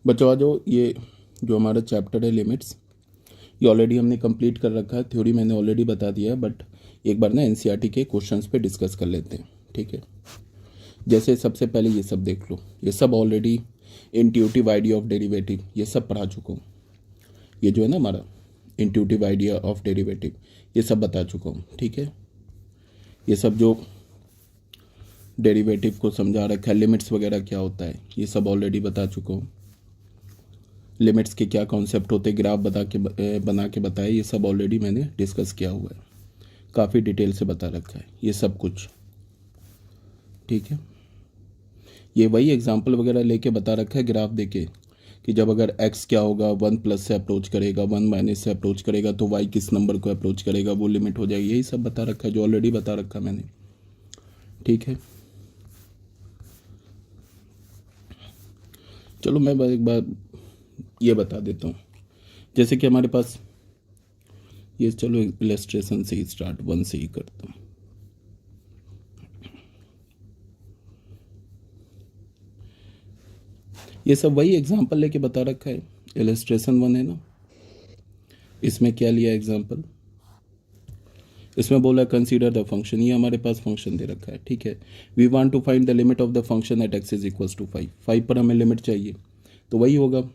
बच्चों आ जाओ। ये जो हमारा चैप्टर है लिमिट्स, ये ऑलरेडी हमने कंप्लीट कर रखा है। थ्योरी मैंने ऑलरेडी बता दिया है, बट एक बार ना एनसीईआरटी के क्वेश्चंस पे डिस्कस कर लेते हैं, ठीक है। जैसे सबसे पहले ये सब देख लो, ये सब already intuitive idea of derivative ये सब पढ़ा चुका हूँ। ये जो है ना हमारा इंट्यूटिव आइडिया ऑफ डेरिवेटिव ये सब बता चुका हूँ, ठीक है। ये सब जो डेरिवेटिव को समझा रखा है, लिमिट्स वगैरह क्या होता है ये सब ऑलरेडी बता चुका हूँ। लिमिट्स के क्या कॉन्सेप्ट होते हैं, ग्राफ बना के बताए, ये सब ऑलरेडी मैंने डिस्कस किया हुआ है, काफ़ी डिटेल से बता रखा है ये सब कुछ, ठीक है। ये वही एग्जांपल वगैरह लेके बता रखा है ग्राफ देके कि जब अगर x क्या होगा 1 प्लस से अप्रोच करेगा, 1 माइनस से अप्रोच करेगा तो y किस नंबर को अप्रोच करेगा, वो लिमिट हो जाएगी। यही सब बता रखा है जो ऑलरेडी बता रखा है मैंने, ठीक है। चलो मैं एक बार ये बता देता हूँ। जैसे कि हमारे पास ये, चलो इलस्ट्रेशन से ही स्टार्ट 1 से ही करता हूँ। ये सब वही एग्जांपल लेके बता रखा है। इलस्ट्रेशन 1 है ना, इसमें क्या लिया एग्जांपल, इसमें बोला कंसीडर द फंक्शन। ये हमारे पास फंक्शन दे रखा है, ठीक है। We want to find the limit of the function at x is equals to 5। 5 पर हमें लिमिट चाहिए, तो वही होगा।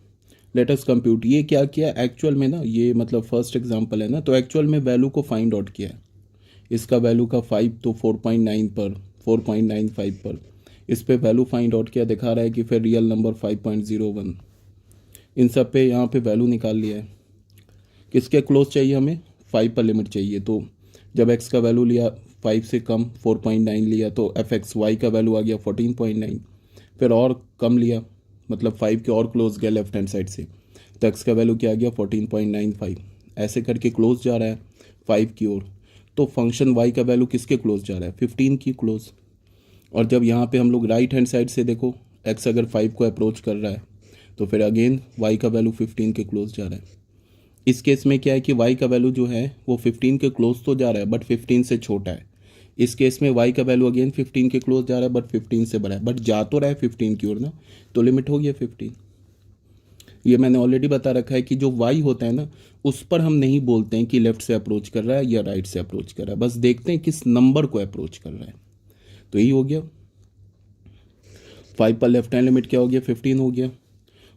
Let us compute. ये क्या किया एक्चुअल में ना, ये मतलब फर्स्ट एग्जांपल है ना, तो एक्चुअल में वैल्यू को फाइंड आउट किया है। इसका वैल्यू का 5 तो 4.9 पर, 4.95 पर इस पे वैल्यू फाइंड आउट किया, दिखा रहा है कि फिर रियल नंबर 5.01। इन सब पे यहाँ पे वैल्यू निकाल लिया है। किसके क्लोज चाहिए हमें, 5 पर लिमिट चाहिए। तो जब x का वैल्यू लिया 5 से कम 4.9 लिया तो fx y का वैल्यू आ गया 14.9। फिर और कम लिया, मतलब 5 के और क्लोज गया लेफ्ट हैंड साइड से, तो x का वैल्यू क्या आ गया 14.95। ऐसे करके क्लोज जा रहा है 5 की ओर। तो फंक्शन y का वैल्यू किसके क्लोज जा रहा है, 15 की क्लोज। और जब यहाँ पे हम लोग राइट हैंड साइड से देखो, x अगर 5 को अप्रोच कर रहा है तो फिर अगेन y का वैल्यू 15 के क्लोज जा रहा है। इस केस में क्या है कि y का वैल्यू जो है वो 15 के क्लोज तो जा रहा है बट 15 से छोटा है। इस केस में y का वैल्यू अगेन 15 के क्लोज जा रहा है बट 15 से बड़ा है, बट जा तो रहा है 15 की ओर ना, तो लिमिट हो गया 15। ये मैंने ऑलरेडी बता रखा है कि जो y होता है ना, उस पर हम नहीं बोलते हैं कि लेफ्ट से अप्रोच कर रहा है या राइट से अप्रोच कर रहा है, बस देखते हैं किस नंबर को अप्रोच कर रहा है। तो यही हो गया, 5 पर लेफ्ट हैंड लिमिट क्या हो गया 15 हो गया,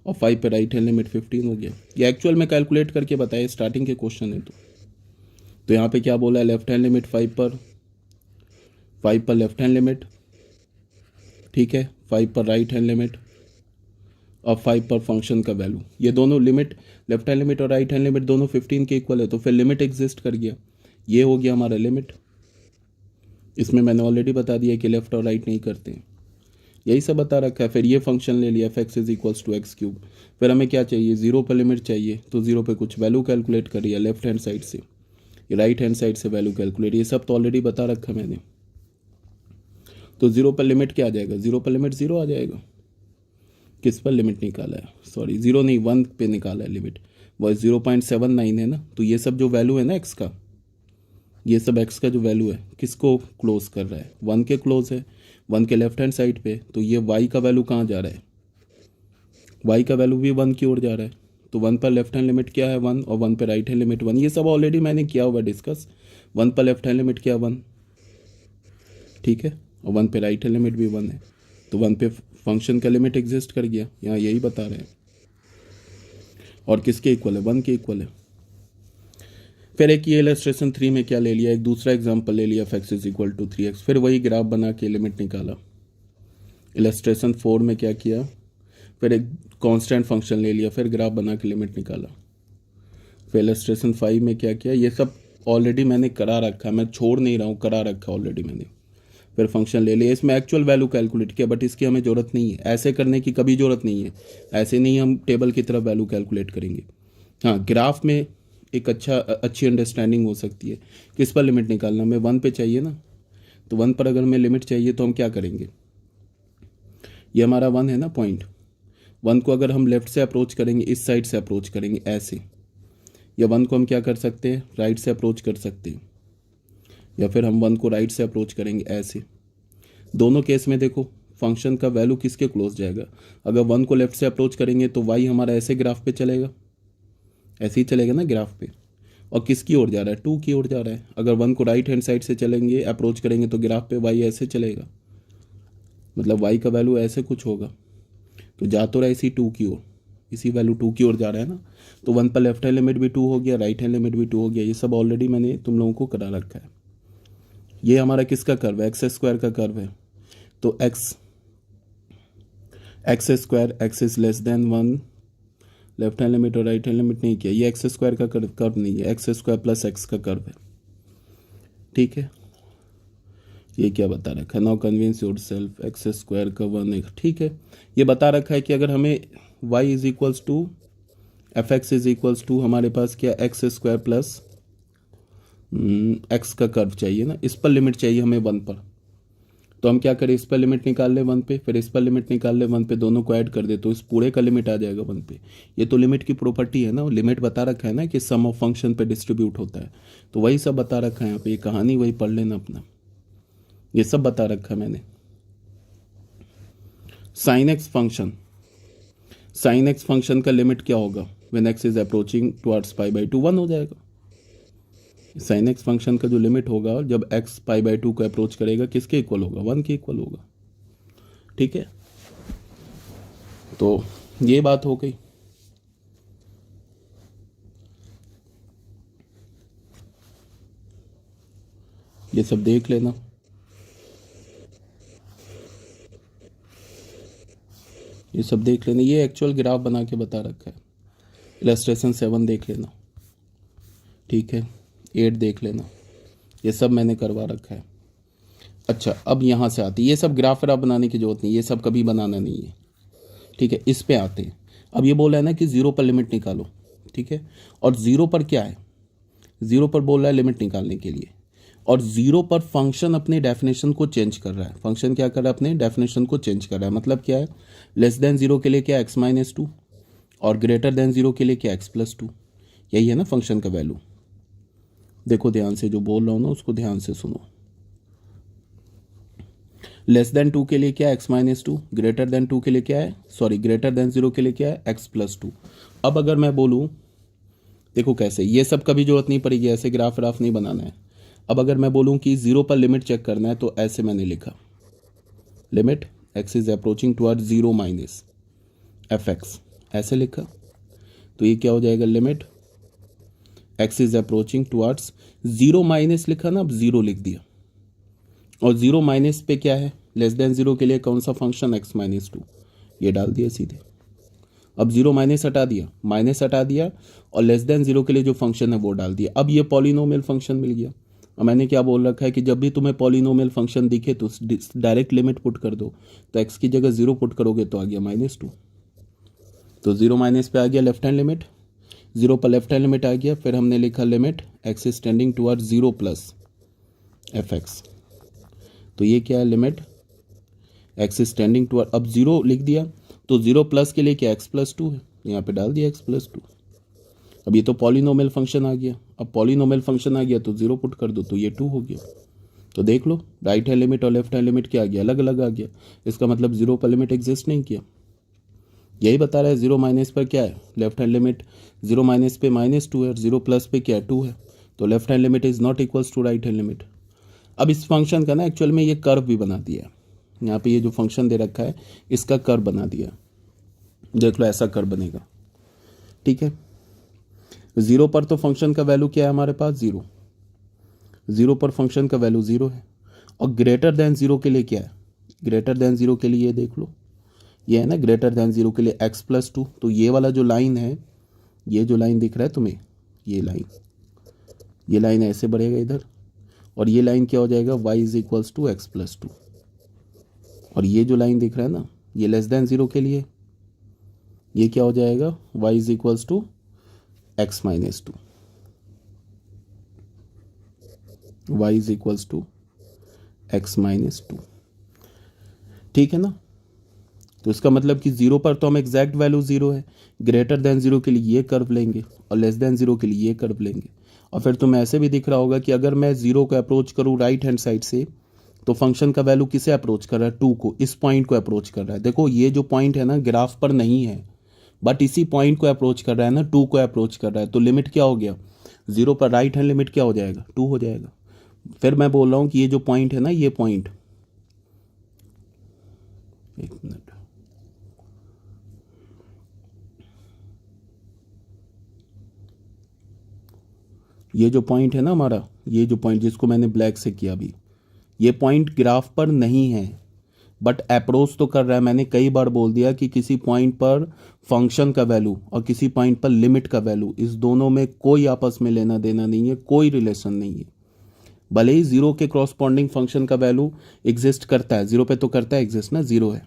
और 5 पे राइट हैंड लिमिट 15 हो गया। ये एक्चुअल में कैलकुलेट करके बताया, स्टार्टिंग के क्वेश्चन है। तो यहाँ पे क्या बोला है, लेफ्ट हैंड लिमिट 5 पर लेफ्ट हैंड लिमिट, ठीक है, 5 पर राइट हैंड लिमिट और 5 पर फंक्शन का वैल्यू। ये दोनों लिमिट, लेफ्ट हैंड लिमिट और राइट हैंड लिमिट दोनों 15 के इक्वल है, तो फिर लिमिट एग्जिस्ट कर गया। ये हो गया हमारा लिमिट। इसमें मैंने ऑलरेडी बता दिया कि लेफ्ट और राइट नहीं करते हैं, यही सब बता रखा है। फिर ये फंक्शन ले लिया f(x is equals to x cube. फिर हमें क्या चाहिए, 0 पर लिमिट चाहिए, तो 0 पे कुछ वैल्यू कैलकुलेट करिए लेफ्ट हैंड साइड से, राइट हैंड साइड से वैल्यू कैलकुलेट। ये सब तो ऑलरेडी बता रखा मैंने। तो 0 पर लिमिट क्या आ जाएगा, 0 पर लिमिट 0 आ जाएगा। किस पर लिमिट निकाला है, सॉरी 0 नहीं 1 पे निकाला है लिमिट, वह 0.79 है ना। तो ये सब जो वैल्यू है ना x का, ये सब x का जो वैल्यू है किसको क्लोज कर रहा है, 1 के क्लोज है, 1 के लेफ्ट हैंड साइड पे। तो ये y का वैल्यू कहाँ जा रहा है, y का वैल्यू भी 1 की ओर जा रहा है। तो 1 पर लेफ्ट हैंड लिमिट क्या है 1, और 1 पर राइट हैंड लिमिट 1। ये सब ऑलरेडी मैंने किया हुआ डिस्कस। 1 पर लेफ्ट हैंड लिमिट क्या 1, ठीक है, और 1 पे राइट हैंड लिमिट भी 1 है, तो 1 पे फंक्शन का लिमिट एग्जिस्ट कर गया। यहाँ यही बता रहे हैं। और किसके इक्वल है, 1 के इक्वल है। फिर एक ये इलस्ट्रेशन 3 में क्या ले लिया, एक दूसरा एग्जांपल ले लिया, f(x is equal to 3x। फिर वही ग्राफ बना के लिमिट निकाला। इलस्ट्रेशन 4 में क्या किया, फिर एक कांस्टेंट फंक्शन ले लिया, फिर ग्राफ बना के लिमिट निकाला। फिर इलस्ट्रेशन 5 में क्या किया, ये सब ऑलरेडी मैंने करा रखा, मैं छोड़ नहीं रहा हूँ, करा रखा ऑलरेडी मैंने। फिर फंक्शन ले लिया, इसमें एक्चुअल वैल्यू कैलकुलेट किया, बट इसकी हमें ज़रूरत नहीं है, ऐसे करने की कभी ज़रूरत नहीं है। ऐसे नहीं हम टेबल की तरफ वैल्यू कैलकुलेट करेंगे। हाँ, ग्राफ में एक अच्छी अंडरस्टैंडिंग हो सकती है। किस पर लिमिट निकालना, हमें 1 पे चाहिए ना, तो 1 पर अगर हमें लिमिट चाहिए तो हम क्या करेंगे, ये हमारा 1 है ना पॉइंट, 1 को अगर हम लेफ्ट से अप्रोच करेंगे, इस साइड से अप्रोच करेंगे ऐसे, या 1 को हम क्या कर सकते हैं, राइट से अप्रोच कर सकते हैं, या फिर हम 1 को राइट से अप्रोच करेंगे ऐसे। दोनों केस में देखो फंक्शन का वैल्यू किसके क्लोज जाएगा? अगर 1 को लेफ्ट से अप्रोच करेंगे तो y हमारा ऐसे ग्राफ पे चलेगा, ऐसे ही चलेगा ना ग्राफ पे। और किसकी ओर जा रहा है? 2 की ओर जा रहा है। अगर 1 को राइट हैंड साइड से चलेंगे, अप्रोच करेंगे तो ग्राफ पे y ऐसे चलेगा, मतलब y का वैल्यू ऐसे कुछ होगा। तो जा तो रहा है इसी 2 की ओर, इसी वैल्यू 2 की ओर जा रहा है ना। तो 1 पर लेफ्ट हैंड लिमिट भी 2 हो गया, राइट हैंड लिमिट भी 2 हो गया। ये सब ऑलरेडी मैंने तुम लोगों को करा रखा है। ये हमारा किसका कर्व है? एक्स स्क्वायर का कर्व है। तो x square, x is less than 1, left hand limit और राइट हैंड लिमिट नहीं किया। ये एक्स स्क्वायर का कर्व नहीं है, एक्स स्क्वायर प्लस एक्स का कर्व है, ठीक है। ये क्या बता रखा है? Now convince your self, x square का 1 ठीक है। ये बता रखा है कि अगर हमें y is equals to f x is equals to हमारे पास क्या एक्स स्क्वायर प्लस एक्स का कर्व चाहिए ना, इस पर लिमिट चाहिए हमें 1 पर। तो हम क्या करें, इस पर लिमिट निकाल ले 1 पे, फिर इस पर लिमिट निकाल ले 1 पे, दोनों को ऐड कर दे तो इस पूरे का लिमिट आ जाएगा 1 पे। ये तो लिमिट की प्रॉपर्टी है ना, लिमिट बता रखा है ना कि सम ऑफ फंक्शन पे डिस्ट्रीब्यूट होता है, तो वही सब बता रखा है यहाँ पे। ये कहानी वही पढ़ लेना अपना, ये सब बता रखा है मैंने। Sine x function, sine x function का लिमिट क्या होगा? When x is approaching towards pi by 2 1 हो जाएगा। साइन एक्स फंक्शन का जो लिमिट होगा जब एक्स पाई बाई 2 को अप्रोच करेगा, किसके इक्वल होगा? 1 के इक्वल होगा, ठीक है। तो ये बात हो गई। ये सब देख लेना। ये सब देख लेना, ये एक्चुअल ग्राफ बना के बता रखा है। इलस्ट्रेशन 7 देख लेना, ठीक है, 8 देख लेना, ये सब मैंने करवा रखा है। अच्छा, अब यहाँ से आती, ये सब ग्राफ व्राफ बनाने की जरूरत नहीं, ये सब कभी बनाना नहीं है, ठीक है। इस पे आते हैं। अब ये बोल रहा है ना कि 0 पर लिमिट निकालो, ठीक है। और 0 पर क्या है? 0 पर बोल रहा है लिमिट निकालने के लिए, और 0 पर फंक्शन अपने डेफिनेशन को चेंज कर रहा है। फंक्शन क्या कर रहा है? अपने डेफिनेशन को चेंज कर रहा है। मतलब क्या है? लेस देन 0 के लिए क्या एक्स माइनस 2, और ग्रेटर देन 0 के लिए क्या एक्स प्लस 2। यही है ना फंक्शन का वैल्यू। देखो ध्यान से, जो बोल रहा हूँ ना उसको ध्यान से सुनो। लेस देन 2 के लिए क्या है? X minus 2। ग्रेटर देन 2 के लिए क्या है? सॉरी, ग्रेटर देन 0 के लिए क्या है? X plus 2। अब अगर मैं बोलूँ, देखो कैसे, ये सब कभी जरूरत नहीं पड़ेगी, ऐसे ग्राफ व्राफ नहीं बनाना है। अब अगर मैं बोलूं कि 0 पर लिमिट चेक करना है, तो ऐसे मैंने लिखा, limit x is approaching toward 0 minus F x, ऐसे लिखा। तो ये क्या हो जाएगा? Limit x is approaching towards 0 minus लिखा ना, अब 0 लिख दिया। और 0 माइनस पे क्या है? लेस देन 0 के लिए कौन सा फंक्शन? एक्स माइनस 2, ये डाल दिया सीधे। अब 0 माइनस हटा दिया, माइनस हटा दिया, और लेस देन 0 के लिए जो फंक्शन है वो डाल दिया। अब ये पॉलिनोमियल फंक्शन मिल गया। और मैंने क्या बोल रखा है कि जब भी तुम्हें पॉलिनोमियल फंक्शन दिखे तो डायरेक्ट लिमिट पुट कर दो। तो एक्स की जगह 0 पुट करोगे तो आ गया -2। तो 0 माइनस पे आ गया लेफ्ट हैंड लिमिट, 0 पर लेफ्ट हैंड लिमिट आ गया। फिर हमने लिखा limit x is tending toward 0 plus F x. तो ये क्या है? Limit x is tending toward, अब 0 लिख दिया, तो 0 प्लस के लिए क्या? एक्स प्लस 2 है, यहाँ पे डाल दिया एक्स प्लस 2। अब ये तो पॉलिनोमियल फंक्शन आ गया। अब पॉलिनोमियल फंक्शन आ गया तो 0 पुट कर दो, तो ये 2 हो गया। तो देख लो, राइट हैंड लिमिट और लेफ्ट हैंड लिमिट क्या आ गया? अलग अलग आ गया। इसका मतलब 0 पर लिमिट एग्जिस्ट नहीं किया। यही बता रहा है 0 माइनस पर क्या है? लेफ्ट हैंड लिमिट 0 माइनस पे -2 है, और 0 प्लस पे क्या है? 2 है। तो left hand limit is not equals to right hand limit. अब इस फंक्शन का ना एक्चुअल में ये कर्व भी बना दिया है। यहाँ पे ये जो फंक्शन दे रखा है इसका कर्व बना दिया। देख लो, ऐसा कर्व बनेगा, ठीक है। 0 पर तो फंक्शन का वैल्यू क्या है हमारे पास? 0। 0 पर फंक्शन का वैल्यू 0 है। और ग्रेटर देन 0 के लिए क्या है? ग्रेटर देन 0 के लिए ये देख लो, ये है ना ग्रेटर देन 0 के लिए एक्स प्लस 2। तो ये वाला जो लाइन है, ये जो लाइन दिख रहा है तुम्हें, ये लाइन ऐसे बढ़ेगा इधर, और ये लाइन क्या हो जाएगा? y is equals to x plus 2। और ये जो लाइन दिख रहा है ना, ये लेस देन 0 के लिए, ये क्या हो जाएगा? y is equals to x minus 2। y is equals to x minus 2, ठीक है ना। तो इसका मतलब कि 0 पर तो हम एग्जैक्ट वैल्यू 0 है, ग्रेटर देन 0 के लिए ये कर्व लेंगे, और लेस देन 0 के लिए ये कर्व लेंगे। और फिर तुम्हें ऐसे भी दिख रहा होगा कि अगर मैं 0 को अप्रोच करूँ राइट हैंड साइड से, तो फंक्शन का वैल्यू किसे अप्रोच कर रहा है, 2 को, इस पॉइंट को अप्रोच कर रहा है। देखो ये जो पॉइंट है ना ग्राफ पर नहीं है, बट इसी पॉइंट को अप्रोच कर रहा है ना, 2 को अप्रोच कर रहा है। तो लिमिट क्या हो गया, 0 पर राइट हैंड लिमिट क्या हो जाएगा, 2 हो जाएगा। फिर मैं बोल रहा हूँ कि ये जो पॉइंट है ना, ये पॉइंट, एक मिनट, ये जो पॉइंट है ना हमारा, ये जो पॉइंट जिसको मैंने ब्लैक से किया अभी, ये पॉइंट ग्राफ पर नहीं है बट अप्रोच तो कर रहा है। मैंने कई बार बोल दिया कि किसी पॉइंट पर फंक्शन का वैल्यू और किसी पॉइंट पर लिमिट का वैल्यू, इस दोनों में कोई आपस में लेना देना नहीं है, कोई रिलेशन नहीं है। भले ही जीरो के क्रॉसपॉन्डिंग फंक्शन का वैल्यू एग्जिस्ट करता है, जीरो पे तो करता है एग्जिस्ट ना, जीरो है।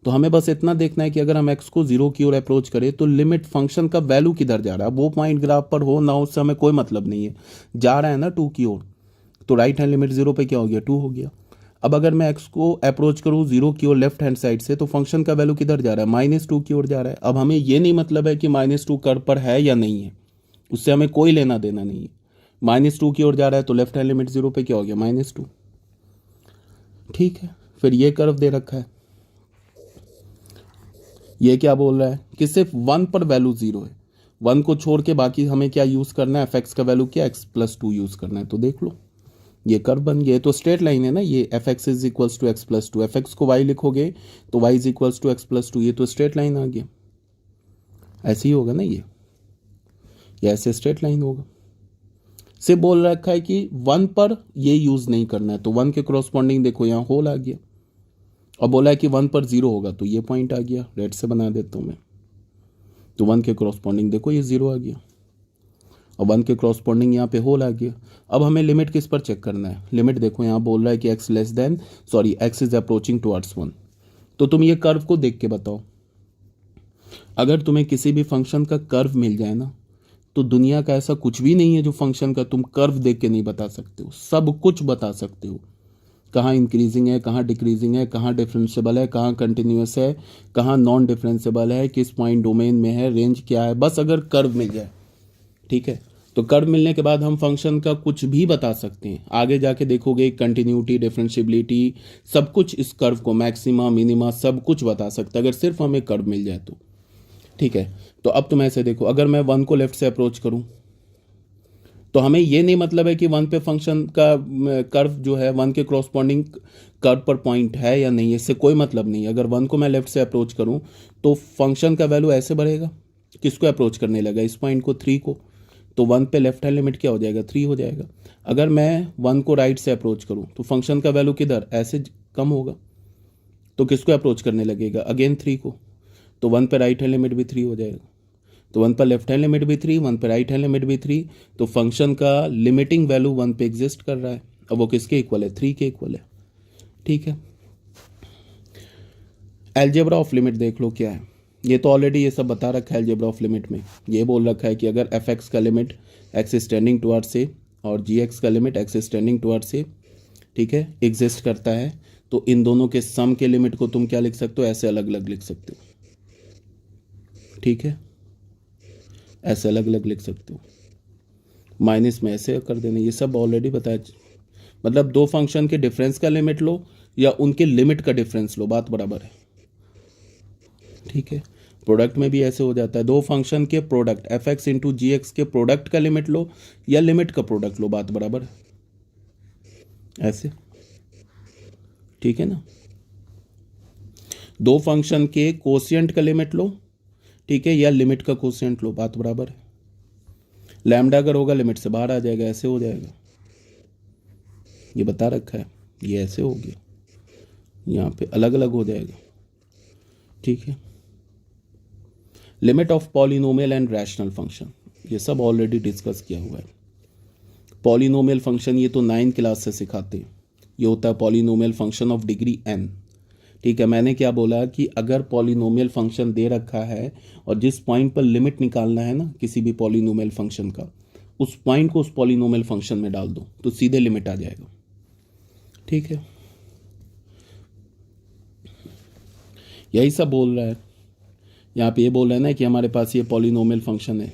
तो हमें बस इतना देखना है कि अगर हम एक्स को जीरो की ओर अप्रोच करें तो लिमिट फंक्शन का वैल्यू किधर जा रहा है, वो पॉइंट ग्राफ पर हो ना, उससे हमें कोई मतलब नहीं है। जा रहा है ना 2 की ओर, तो राइट हैंड लिमिट जीरो पे क्या हो गया, 2 हो गया। अब अगर मैं एक्स को अप्रोच करूँ जीरो की ओर लेफ्ट हैंड साइड से, तो फंक्शन का वैल्यू किधर जा रहा है, -2 की ओर जा रहा है। अब हमें ये नहीं मतलब है कि -2 कर्व पर है या नहीं है, उससे हमें कोई लेना देना नहीं है। -2 की ओर जा रहा है तो लेफ्ट हैंड लिमिट जीरो पे क्या हो गया, -2। ठीक है, फिर ये कर्व दे रखा है, ये क्या बोल रहा है कि सिर्फ 1 पर वैल्यू जीरो है, 1 को छोड़ के बाकी हमें क्या यूज करना है, एफ का वैल्यू क्या, x+2 यूज करना है। तो देख लो ये कर्व बन गया, तो स्ट्रेट लाइन है ना ये, fx is equals to x+2, fx को y लिखोगे तो y is equals to x+2, ये तो स्ट्रेट लाइन आ गया। ऐसे ही होगा ना ये ऐसे स्ट्रेट लाइन होगा। से बोल रखा है कि 1 पर ये यूज नहीं करना है, तो 1 के क्रॉसपॉन्डिंग देखो यहाँ होल आ गया, और बोला है कि 1 पर 0 होगा, तो ये पॉइंट आ गया, रेड से बना देता हूँ मैं। तो 1 के क्रॉसपॉन्डिंग देखो ये 0 आ गया, और 1 के क्रॉसपॉन्डिंग यहाँ पे होल आ गया। अब हमें लिमिट किस पर चेक करना है, लिमिट देखो यहाँ बोल रहा है कि x इज अप्रोचिंग टुवर्ड्स 1। तो तुम ये कर्व को देख के बताओ, अगर तुम्हें किसी भी फंक्शन का कर्व मिल जाए ना, तो दुनिया का ऐसा कुछ भी नहीं है जो फंक्शन का तुम कर्व देख के नहीं बता सकते हो, सब कुछ बता सकते हो। कहाँ इंक्रीजिंग है, कहाँ डिक्रीजिंग है, कहाँ डिफरेंशियबल है, कहाँ कंटिन्यूस है, कहाँ नॉन डिफरेंशियबल है, किस पॉइंट डोमेन में है, रेंज क्या है, बस अगर कर्व मिल जाए। ठीक है, तो कर्व मिलने के बाद हम फंक्शन का कुछ भी बता सकते हैं। आगे जाके देखोगे कंटिन्यूटी, डिफरेंशियबिलिटी, सब कुछ इस कर्व को, मैक्सिमा मिनिमा सब कुछ बता सकते हैं अगर सिर्फ हमें कर्व मिल जाए तो। ठीक है, तो अब तुम ऐसे देखो, अगर मैं 1 को लेफ्ट से अप्रोच करूं, तो हमें ये नहीं मतलब है कि 1 पे फंक्शन का कर्व जो है 1 के क्रॉसपॉन्डिंग कर्व पर पॉइंट है या नहीं, इससे कोई मतलब नहीं है। अगर 1 को मैं लेफ्ट से अप्रोच करूं तो फंक्शन का वैल्यू ऐसे बढ़ेगा, किसको अप्रोच करने लगा, इस पॉइंट को, 3 को, तो 1 पे लेफ्ट हैंड लिमिट क्या हो जाएगा, 3 हो जाएगा। अगर मैं 1 को राइट से अप्रोच करूं तो फंक्शन का वैल्यू किधर, ऐसे कम होगा, तो किसको अप्रोच करने लगेगा, अगेन 3 को, तो 1 पे राइट हैंड लिमिट भी 3 हो जाएगा। तो 1 पर लेफ्ट हैंड लिमिट भी 3, 1 पर राइट हैंड लिमिट भी 3, तो फंक्शन का लिमिटिंग वैल्यू 1 पे एग्जिस्ट कर रहा है। अब वो किसके इक्वल है, 3 के इक्वल है। ठीक है, एलजेब्रा ऑफ लिमिट देख लो क्या है, ये तो ऑलरेडी ये सब बता रखा है। एलजेब्रा ऑफ लिमिट में ये बोल रखा है कि अगर एफ एक्स का limit x is tending towards a और जी एक्स का limit x is tending towards a, ठीक है, एग्जिस्ट करता है, तो इन दोनों के सम के लिमिट को तुम क्या लिख सकते हो, ऐसे अलग अलग लिख सकते हो। ठीक है, ऐसे अलग अलग लिख सकते हो, माइनस में ऐसे कर देना, ये सब ऑलरेडी बताया। मतलब दो फंक्शन के डिफरेंस का लिमिट लो या उनके लिमिट का डिफरेंस लो, बात बराबर है। ठीक है, प्रोडक्ट में भी ऐसे हो जाता है, दो फंक्शन के प्रोडक्ट एफ एक्स इंटू जी एक्स के प्रोडक्ट का लिमिट लो या लिमिट का प्रोडक्ट लो, बात बराबर है, ऐसे। ठीक है ना, दो फंक्शन के कोशिएंट का लिमिट लो, ठीक है, या लिमिट का कोशिएंट लो, बात बराबर है। लैम्डा अगर होगा लिमिट से बाहर आ जाएगा, ऐसे हो जाएगा, ये बता रखा है, ये ऐसे हो गया, यहाँ पे अलग अलग हो जाएगा। ठीक है, limit of polynomial and rational function, ये सब ऑलरेडी डिस्कस किया हुआ है। पॉलिनोमियल फंक्शन ये तो 9th क्लास से सिखाते हैं, ये होता है polynomial function of degree n। ठीक है, मैंने क्या बोला कि अगर पॉलिनोमियल फंक्शन दे रखा है और जिस पॉइंट पर लिमिट निकालना है ना किसी भी पॉलिनोमियल फंक्शन का, उस पॉइंट को उस पॉलिनोमियल फंक्शन में डाल दो तो सीधे लिमिट आ जाएगा। ठीक है, यही सब बोल रहा है यहाँ पे, ये बोल रहा है ना कि हमारे पास ये पॉलिनोमियल फंक्शन है,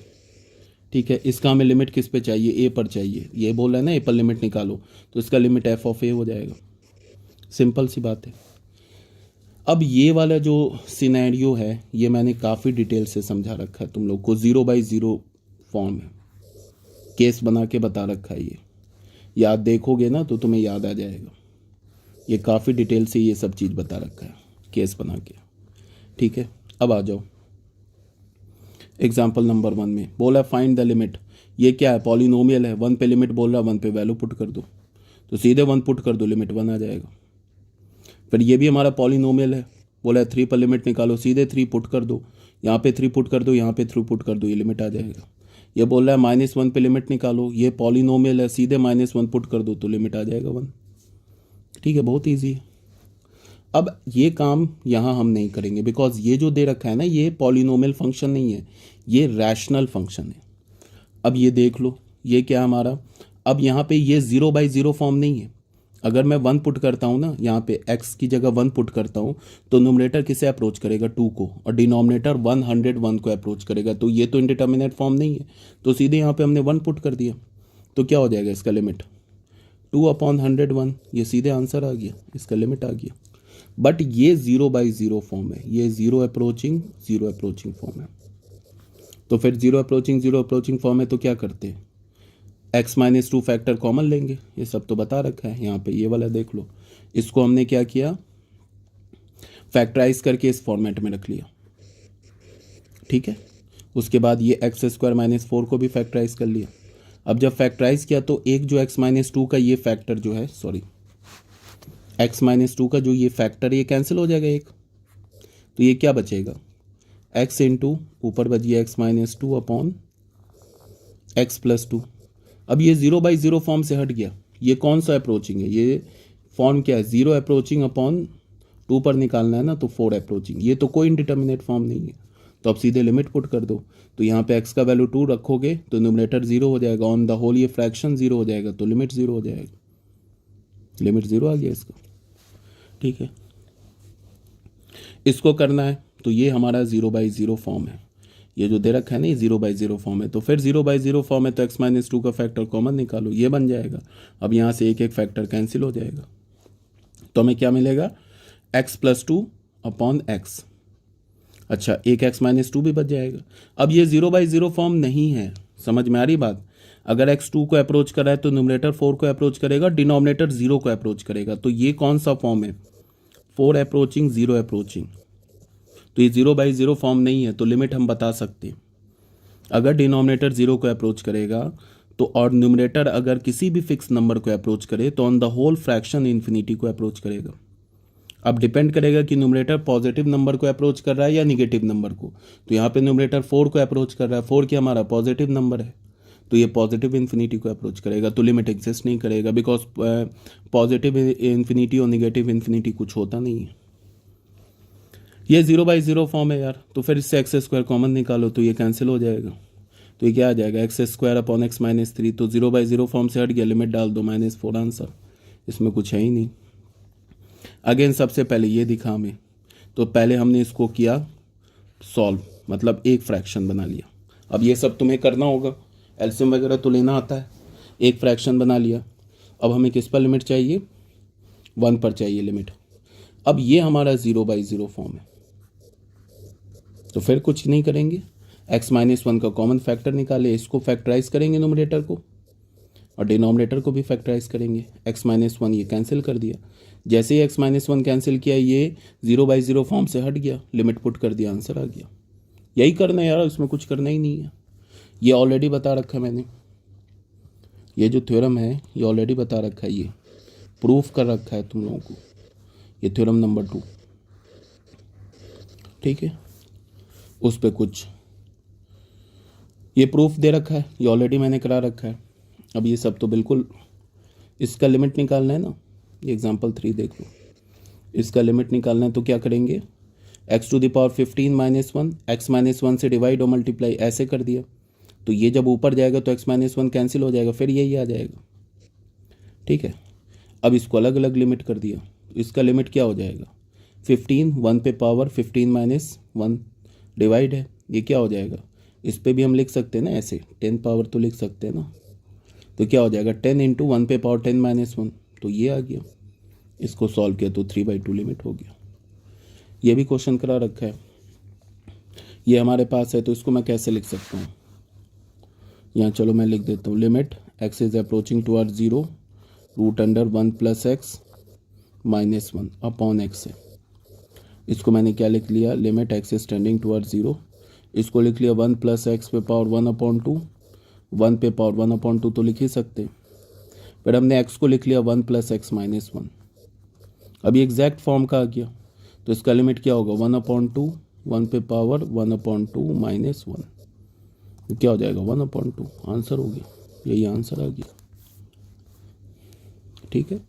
ठीक है, इसका हमें लिमिट किस पे चाहिए, ए पर चाहिए। ये बोल रहा है ना ए पर लिमिट निकालो, तो इसका लिमिट एफ ऑफ ए हो जाएगा। सिंपल सी बात है। अब ये वाला जो सिनेरियो है ये मैंने काफ़ी डिटेल से समझा रखा है तुम लोग को, 0/0 फॉर्म है, केस बना के बता रखा है। ये याद देखोगे ना तो तुम्हें याद आ जाएगा। ये काफ़ी डिटेल से ये सब चीज़ बता रखा है केस बना के। ठीक है, अब आ जाओ एग्जाम्पल नंबर 1 में बोला फाइंड द लिमिट। ये क्या है, पॉलिनोमियल है, 1 पे लिमिट बोल रहा, 1 पे वैल्यू पुट कर दो, तो सीधे 1 पुट कर दो, लिमिट 1 आ जाएगा। फिर ये भी हमारा पॉलिनोमियल है, बोला 3 पर लिमिट निकालो, सीधे 3 पुट कर दो, यहाँ पे 3 पुट कर दो, यहाँ पे 3 पुट कर दो, ये लिमिट आ जाएगा। ये बोल रहा है -1 पे लिमिट निकालो, ये पॉलिनोमियल है, सीधे -1 पुट कर दो तो लिमिट आ जाएगा 1। ठीक है, बहुत ईजी है। अब ये काम यहाँ हम नहीं करेंगे बिकॉज ये जो दे रखा है ना ये पॉलिनोमियल फंक्शन नहीं है, ये रैशनल फंक्शन है। अब ये देख लो ये क्या हमारा, अब यहाँ पे ये 0/0 फॉर्म नहीं है। अगर मैं 1 पुट करता हूँ ना, यहाँ पे x की जगह 1 पुट करता हूँ तो न्यूमरेटर किसे अप्रोच करेगा, 2 को, और डिनोमिनेटर 101 को अप्रोच करेगा। तो ये तो इंडिटर्मिनेट फॉर्म नहीं है, तो सीधे यहाँ पे हमने 1 पुट कर दिया, तो क्या हो जाएगा इसका लिमिट 2/101। ये सीधे आंसर आ गया, इसका लिमिट आ गया। बट ये 0/0 फॉर्म है, ये 0 अप्रोचिंग फॉर्म है। तो फिर 0 अप्रोचिंग फॉर्म है तो क्या करते हैं, x-2 फैक्टर कॉमन लेंगे। ये सब तो बता रखा है यहाँ पे, ये वाला देख लो, इसको हमने क्या किया, फैक्टराइज करके इस फॉर्मेट में रख लिया। ठीक है, उसके बाद ये x² - 4 को भी फैक्टराइज कर लिया। अब जब फैक्टराइज किया तो एक जो x-2 का ये फैक्टर जो है, सॉरी x-2 का जो ये फैक्टर ये कैंसिल हो जाएगा एक, तो ये क्या बचेगा, x इंटू ऊपर बच गया x-2 अपॉन x+2। अब ये 0/0 फॉर्म से हट गया, ये कौन सा अप्रोचिंग है, ये फॉर्म क्या है, 0 अप्रोचिंग अपॉन 2 पर निकालना है ना, तो 4 अप्रोचिंग। ये तो कोई इंडिटर्मिनेट फॉर्म नहीं है, तो अब सीधे लिमिट पुट कर दो। तो यहाँ पे x का वैल्यू 2 रखोगे तो न्यूमरेटर 0 हो जाएगा, ऑन द होल ये फ्रैक्शन 0 हो जाएगा, तो लिमिट 0 हो जाएगा, लिमिट 0 आ गया इसका। ठीक है, इसको करना है तो ये हमारा 0/0 फॉर्म है, ये जो दे रखा है ना ये 0/0 फॉर्म है। तो फिर 0/0 फॉर्म है तो x-2 का फैक्टर कॉमन निकालो, ये बन जाएगा। अब यहाँ से एक एक फैक्टर कैंसिल हो जाएगा, तो हमें क्या मिलेगा, x+2 अपॉन x। अच्छा, एक x-2 भी बच जाएगा। अब ये 0/0 फॉर्म नहीं है, समझ में आ रही बात। अगर x 2 को अप्रोच कर रहा है तो न्यूमरेटर 4 को अप्रोच करेगा, डिनोमिनेटर 0 को अप्रोच करेगा। तो ये कौन सा फॉर्म है, 4 अप्रोचिंग 0 अप्रोचिंग। तो ये 0/0 फॉर्म नहीं है, तो लिमिट हम बता सकते हैं। अगर डिनोमिनेटर 0 को अप्रोच करेगा तो, और न्यूमरेटर अगर किसी भी फिक्स नंबर को अप्रोच करे तो on the whole fraction infinity को अप्रोच करेगा। अब डिपेंड करेगा कि न्यूमरेटर पॉजिटिव नंबर को अप्रोच कर रहा है या निगेटिव नंबर को। तो यहाँ पे न्यूमरेटर 4 को अप्रोच कर रहा है, 4 क्या हमारा पॉजिटिव नंबर है, तो ये पॉजिटिव इन्फिनिटी को अप्रोच करेगा, तो लिमिट एग्जिस्ट नहीं करेगा, बिकॉज पॉजिटिव इन्फिनिटी और निगेटिव इन्फिनिटी कुछ होता नहीं है। ये 0/0 फॉर्म है यार, तो फिर इससे x² कॉमन निकालो तो ये कैंसिल हो जाएगा, तो ये क्या आ जाएगा, x² अपॉन x-3। तो 0/0 फॉर्म से हट गया, लिमिट डाल दो -4 आंसर, इसमें कुछ है ही नहीं। अगेन सबसे पहले ये दिखा हमें, तो पहले हमने इसको किया सॉल्व, मतलब एक फ्रैक्शन बना लिया। अब ये सब तुम्हें करना होगा, एलसीएम वगैरह तो लेना आता है। एक फ्रैक्शन बना लिया, अब हमें किस पर लिमिट चाहिए, 1 पर चाहिए लिमिट। अब ये हमारा 0/0 फॉर्म है, तो फिर कुछ नहीं करेंगे, x-1 का कॉमन फैक्टर निकाले, इसको फैक्टराइज करेंगे न्यूमरेटर को, और डिनोमिनेटर को भी फैक्टराइज करेंगे। x-1 ये कैंसिल कर दिया, जैसे ही x-1 कैंसिल किया ये 0/0 फॉर्म से हट गया, लिमिट पुट कर दिया, आंसर आ गया। यही करना है यार, इसमें कुछ करना ही नहीं है, ये ऑलरेडी बता रखा है मैंने। ये जो थ्योरम है ये ऑलरेडी बता रखा है, ये प्रूफ कर रखा है तुम लोगों को, ये थ्योरम नंबर 2। ठीक है, उस पर कुछ ये प्रूफ दे रखा है, ये ऑलरेडी मैंने करा रखा है। अब ये सब तो बिल्कुल, इसका लिमिट निकालना है ना, ये एग्जाम्पल 3 देख लो, इसका लिमिट निकालना है तो क्या करेंगे, x⁻15 - 1, x-1 से डिवाइड और मल्टीप्लाई ऐसे कर दिया, तो ये जब ऊपर जाएगा तो x-1 कैंसिल हो जाएगा, फिर यही आ जाएगा। ठीक है, अब इसको अलग अलग लिमिट कर दिया, तो इसका लिमिट क्या हो जाएगा, 15, 1 पे पावर 15 - 1 डिवाइड है, ये क्या हो जाएगा, इस पे भी हम लिख सकते हैं ना ऐसे, 10 पावर तो लिख सकते हैं ना, तो क्या हो जाएगा 10 × 1 पे पावर 10 - 1, तो ये आ गया। इसको सॉल्व किया तो 3/2 लिमिट हो गया। ये भी क्वेश्चन करा रखा है, ये हमारे पास है, तो इसको मैं कैसे लिख सकता हूँ, यहाँ चलो मैं लिख देता हूँ limit x is approaching toward 0 √1 + x - 1 upon x है। इसको मैंने क्या लिख लिया, limit x is tending toward 0, इसको लिख लिया 1 + x पे पावर 1/2, 1 पे पावर 1/2 तो लिख ही सकते, फिर हमने x को लिख लिया 1 + x - 1। अभी एग्जैक्ट फॉर्म का आ गया, तो इसका लिमिट क्या होगा 1/2, 1 पे पावर 1/2 - 1, तो क्या हो जाएगा 1/2, आंसर हो गया, यही आंसर आ गया। ठीक है।